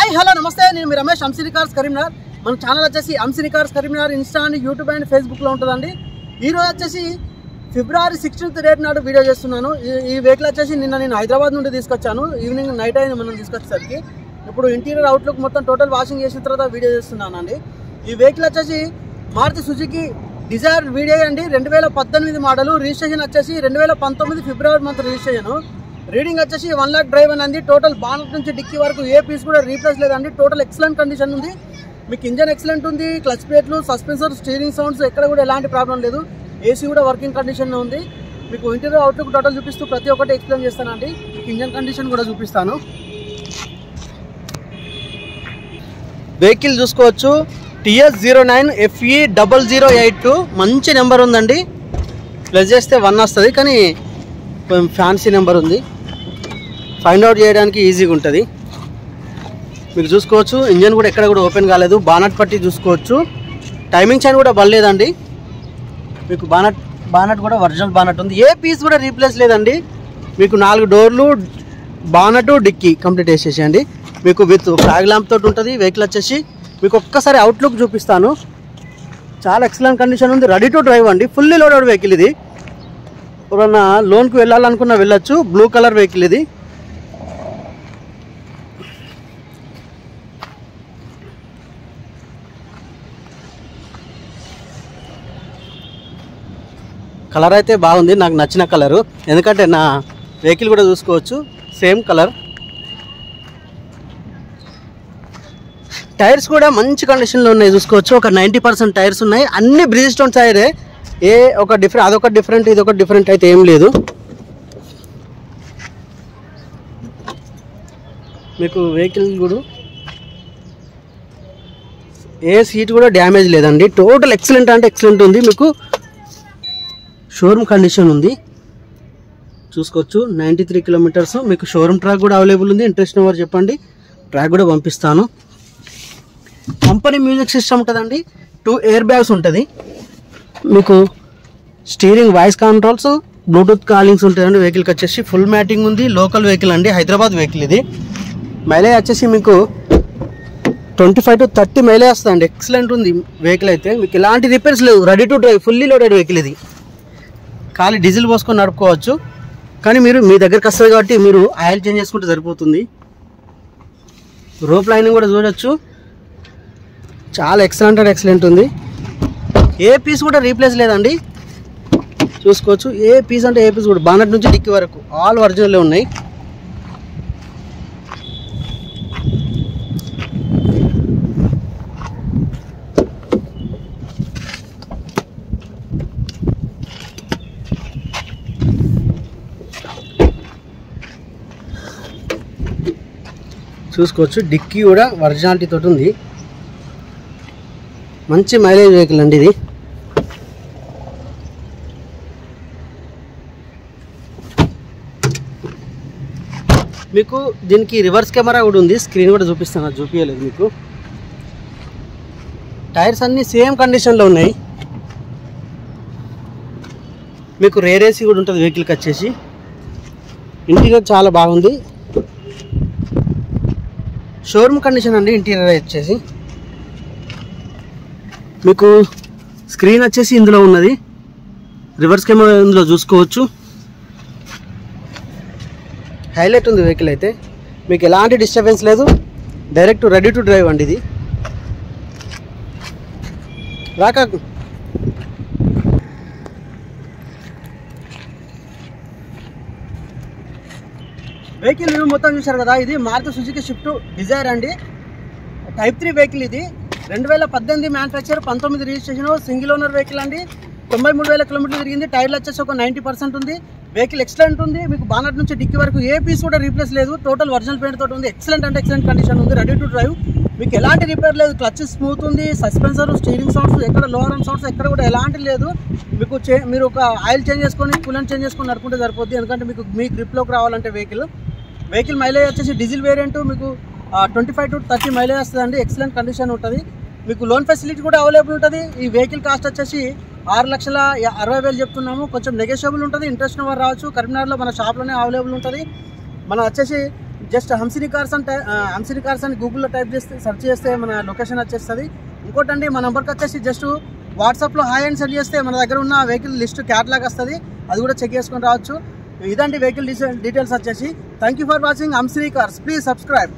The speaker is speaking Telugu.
హాయ్ హలో నమస్తే, నేను మీ రమేష్ అంశిని కార్స్ కరీంనగర్. మన ఛానల్ వచ్చేసి Anshini cars Karimnagar insta and YouTube and ఫేస్బుక్లో ఉంటుందండి. ఈరోజు వచ్చేసి ఫిబ్రవరి 16th డేట్ నాడు వీడియో చేస్తున్నాను. ఈ వెహికల్ వచ్చేసి నిన్న నేను హైదరాబాద్ నుండి తీసుకొచ్చాను. ఈవినింగ్ నైట్ అయింది మనం తీసుకొచ్చేసరికి. ఇప్పుడు ఇంటీరియర్ అవుట్లుక్ మొత్తం టోటల్ వాషింగ్ చేసిన తర్వాత వీడియో చేస్తున్నాను అండి. ఈ వెహికల్ వచ్చేసి మారుతి సుజుకి డిజైర్ వీడియో అండి. 2018 మోడల్. రిజిస్ట్రేషన్ వచ్చేసి 2019 ఫిబ్రవరి మంత్ రిజిస్ట్రేషన్. రీడింగ్ వచ్చేసి 1 lakh డ్రైవ్ అని అంది. టోటల్ బానట్ నుంచి డిక్కీ వరకు ఏ పీస్ కూడా రీప్లేస్ లేదండి. టోటల్ ఎక్సలెంట్ కండిషన్ ఉంది. మీకు ఇంజన్ ఎక్సలెంట్ ఉంది. క్లచ్ ప్లేట్లు, సస్పెన్సర్, స్టీరింగ్ సౌండ్స్ ఎక్కడ కూడా ఎలాంటి ప్రాబ్లం లేదు. ఏసీ కూడా వర్కింగ్ కండిషన్లో ఉంది. మీకు ఇంటీరియర్ అవుట్లుక్ టోటల్ చూపిస్తూ ప్రతి ఒక్కటి ఎక్స్ప్లెయిన్ చేస్తానండి. మీకు ఇంజన్ కండిషన్ కూడా చూపిస్తాను. వెహికల్ చూసుకోవచ్చు, TS09FE0082 మంచి నెంబర్ ఉందండి. ప్లస్ చేస్తే 1 వస్తుంది, కానీ కొంచెం ఫ్యాన్సీ నెంబర్ ఉంది. ఫైండ్ అవుట్ చేయడానికి ఈజీగా ఉంటుంది. మీకు చూసుకోవచ్చు ఇంజన్ కూడా ఎక్కడ కూడా ఓపెన్ కాలేదు. బానట్ పట్టి చూసుకోవచ్చు. టైమింగ్ చైన్ కూడా బలేదండి. మీకు బానట్ కూడా ఒరిజినల్ బానట్ ఉంది. ఏ పీస్ కూడా రీప్లేస్ లేదండి. మీకు 4 డోర్లు, బానట్, డిక్కీ కంప్లీట్ వేసేసేయండి. మీకు విత్ ఫ్లాగ్ ల్యాంప్ తోటి ఉంటుంది. వెహికల్ వచ్చేసి మీకు ఒక్కసారి అవుట్లుక్ చూపిస్తాను. చాలా ఎక్సలెంట్ కండిషన్ ఉంది. రెడీ టు డ్రైవ్ అండి. ఫుల్లీ లోడెడ్ వెహికల్ ఇది. ఎవరన్నా లోన్కి వెళ్ళాలనుకున్నా వెళ్ళొచ్చు. బ్లూ కలర్ వెహికల్ ఇది. కలర్ అయితే బాగుంది, నాకు నచ్చిన కలరు. ఎందుకంటే నా వెహికల్ కూడా చూసుకోవచ్చు సేమ్ కలర్. టైర్స్ కూడా మంచి కండిషన్లో ఉన్నాయి. చూసుకోవచ్చు ఒక 90% టైర్స్ ఉన్నాయి. అన్ని బ్రిడ్జిస్టోన్ టైరే. అదొక డిఫరెంట్ ఇదొక డిఫరెంట్ అయితే ఏం లేదు. మీకు వెహికల్ కూడా ఏ సీట్ కూడా డ్యామేజ్ లేదండి. టోటల్ ఎక్సలెంట్ అంటే ఎక్సలెంట్ ఉంది. మీకు షోరూమ్ కండిషన్ ఉంది. చూసుకోవచ్చు 93 కిలోమీటర్స్. మీకు షోరూమ్ ట్రాక్ కూడా అవైలబుల్ ఉంది. ఇంట్రెస్ట్ నెంబర్ చెప్పండి, ట్రాక్ కూడా పంపిస్తాను. కంపెనీ మ్యూజిక్ సిస్టమ్ ఉంటుందండి. 2 ఎయిర్ బ్యాగ్స్ ఉంటుంది. మీకు స్టీరింగ్, వాయిస్ కంట్రోల్స్, బ్లూటూత్ కాలింగ్స్ ఉంటాయండి. వెహికల్కి వచ్చేసి ఫుల్ మ్యాటింగ్ ఉంది. లోకల్ వెహికల్ అండి, హైదరాబాద్ వెహికల్ ఇది. మైలేజ్ వచ్చేసి మీకు 25 to 30 మైలేజ్ వస్తుందండి. ఎక్సలెంట్ ఉంది వెహికల్ అయితే. మీకు ఎలాంటి రిపేర్స్ లేవు. Ready to drive, fully loaded vehicle ఇది. ఖాళీ డీజిల్ పోసుకొని నడుపుకోవచ్చు. కానీ మీరు మీ దగ్గరకు వస్తుంది కాబట్టి మీరు ఆయిల్ చేంజ్ చేసుకుంటే సరిపోతుంది. రోప్ లైనింగ్ కూడా చూడొచ్చు. చాలా ఎక్సలెంట్ అంటే ఎక్సలెంట్ ఉంది. ఏ పీస్ కూడా రీప్లేస్ లేదండి. చూసుకోవచ్చు ఏ పీస్ అంటే ఏ పీస్ కూడా. బానట్ నుంచి డిక్కీ వరకు ఆల్ ఒరిజినల్ ఉన్నాయి. చూసుకోవచ్చు డిక్కీ కూడా ఒరిజినాలిటీ తోటి ఉంది. మంచి మైలేజ్ వెహికల్ అండి ఇది. మీకు దీనికి రివర్స్ కెమెరా కూడా ఉంది. స్క్రీన్ కూడా చూపిస్తాను, అది చూపించలేదు మీకు. టైర్స్ అన్నీ సేమ్ కండిషన్లో ఉన్నాయి. మీకు రేర్ ఏసీ కూడా ఉంటుంది వెహికల్కి వచ్చేసి. ఇంటీరియర్ చాలా బాగుంది. షోరూమ్ కండిషన్ అండి ఇంటీరియర్ వచ్చేసి. మీకు స్క్రీన్ వచ్చేసి ఇందులో ఉన్నది. రివర్స్ కెమెరా ఇందులో చూసుకోవచ్చు. హైలైట్ ఉంది వెహికల్ అయితే. మీకు ఎలాంటి డిస్టర్బెన్స్ లేదు. డైరెక్ట్ రెడీ టు డ్రైవ్ అండి ఇది. వెహికల్ వ్యూ మొత్తం చూశారు కదా. ఇది మారుతి సుజుకి స్విఫ్ట్ డిజైర్ అండి. Type 3 వెహికల్ ఇది. 2018 manufacture, 19 registration. Single owner vehicle అండి. 93,000 కిలోమీటర్లు తిరిగింది. టైర్లు వచ్చేసి ఒక 90% ఉంది. వెహికల్ ఎక్సలెంట్ ఉంది. మీకు బానట్ నుంచి డిక్కీ వరకు ఏ పీస్ కూడా రీప్లేస్ లేదు. టోటల్ ఒరిజినల్ పెయింట్ తోటి ఉంది. ఎక్సలెంట్ అంటే ఎక్సలెంట్ కండిషన్ ఉంది. Ready to drive. మీకు ఎలాంటి రిపేర్ లేదు. క్లచ్ స్మూత్ ఉంది. సస్పెన్సర్, స్టీరింగ్ సౌండ్స్ ఎక్కడ, లోవర్ అండ్ సౌండ్స్ ఎక్కడ కూడా ఎలాంటి లేదు. మీకు మీరు ఒక ఆయిల్ చేంజ్ చేసుకొని, కూలెంట్ చేంజ్ చేసుకొని నడుపుకుంటే సరిపోద్ది. ఎందుకంటే మీకు మీ గ్రిప్లోకి రావాలంటే వెహికల్ మైలేజ్ వచ్చేసి డీజిల్ వేరియంట్ మీకు 25 to 30 మైలేజ్ వస్తుందండి. ఎక్సలెంట్ కండిషన్ ఉంటుంది. మీకు లోన్ ఫెసిలిటీ కూడా అవైలబుల్ ఉంటుంది. ఈ వెహికల్ కాస్ట్ వచ్చేసి 6,60,000 చెప్తున్నాము. కొంచెం నెగోషియబుల్ ఉంటుంది. ఇంట్రెస్ట్ నెంబర్ రావచ్చు. కరీంనగర్లో మన షాప్లోనే అవైలబుల్ ఉంటుంది. మన వచ్చేసి జస్ట్ హంసిని కార్స్ అని గూగుల్లో టైప్ చేస్తే సెర్చ్ చేస్తే మన లొకేషన్ వచ్చేస్తుంది. ఇంకోటండి మా నెంబర్కి వచ్చేసి జస్ట్ వాట్సాప్లో హాయ్ అని సెండ్ చేస్తే మన దగ్గర ఉన్న వెహికల్ లిస్ట్ క్యాటలాగ్ వస్తుంది, అది కూడా చెక్ చేసుకొని రావచ్చు. ఇదండి వెహికల్ డీటెయిల్స్ వచ్చేసి. Thank you for watching Hamsini cars. Please subscribe.